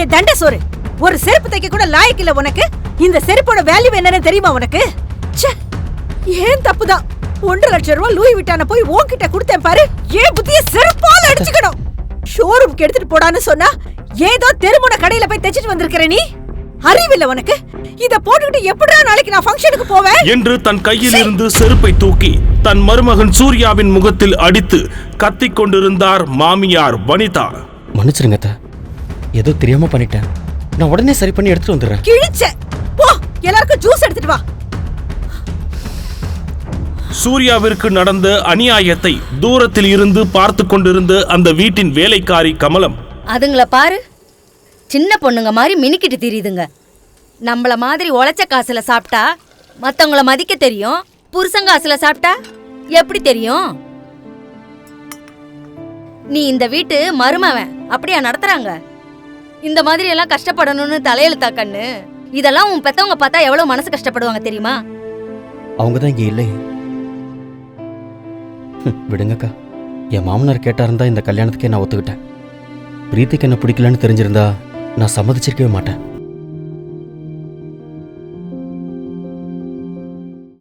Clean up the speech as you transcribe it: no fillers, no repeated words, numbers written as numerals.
என் தண்ட சோறு. ஒரு செருப்பு தைக்க கூட லாயக்கு இல்ல உனக்கு. இந்த செருப்போட வேல்யூ என்னன்னு தெரியுமா உனக்கு? ஏன் தப்புதான். 1.5 லட்சம் ரூபாய் லூயி விட்டான போய் உன்கிட்ட கொடுத்தேன் பாரு. ஏன் புத்திய செருப்பால அடிச்சுக்கணும். ஷோரூம்க்கு எடுத்துட்டு போடான்னு சொன்னா ஏதோ தெருமுன கடையில போய் தைச்சிட்டு வந்திருக்கிற நீ. அறிவில்ல உனக்கு? இத போட்டுக்கிட்டு எப்படிடா நாளைக்கு நான் ஃபங்க்ஷனுக்கு போவேன் என்று தன் கையில் இருந்து செருப்பை தூக்கி தன் மருமகன் சூர்யாவின் முகத்தில் அடித்து கத்திக் கொண்டிருந்தார் மாமியார் வனிதா. மன்னிச்சிருங்க அத்தை, ஏதோ தெரியாம பண்ணிட்டேன். நான் உடனே சரி பண்ணி எடுத்துட்டு வந்துடுறேன். கிழிச்ச போ, எல்லாருக்கும் ஜூஸ் எடுத்துட்டு வா. சூர்யாவிற்கு நடந்த அநியாயத்தை தூரத்தில் இருந்து பார்த்து கொண்டிருந்த அந்த வீட்டின் வேலைக்காரி கமலம், அதுங்கள பாரு, சின்ன பொண்ணுங்க மாதிரி மினிக்கிட்டு திரியுதுங்க. நம்மள மாதிரி உழைச்ச காசுல சாப்பிட்டா மத்தவங்கள மதிக்க தெரியும், புருஷன் காசுல சாப்பிட்டா எப்படி தெரியும்? நீ இந்த வீட்டு மருமவன் அப்படியா நடத்துறாங்க? இந்த மாதிரி எல்லாம் கஷ்டப்படணும்னு தலையெழுத்தா கண்ணு? இதெல்லாம் உன் பெத்தவங்க பார்த்தா எவ்வளவு மனசு கஷ்டப்படுவாங்க தெரியுமா? அவங்க தான் இங்க இல்லையே. விடுங்கக்கா, என் மாமனார் கேட்டா இருந்தா இந்த கல்யாணத்துக்கே நான் ஒத்துக்கிட்டேன். பிரீத்திக்கு என்ன பிடிக்கலன்னு தெரிஞ்சிருந்தா நான் சம்மதிச்சிருக்கவே மாட்டேன்.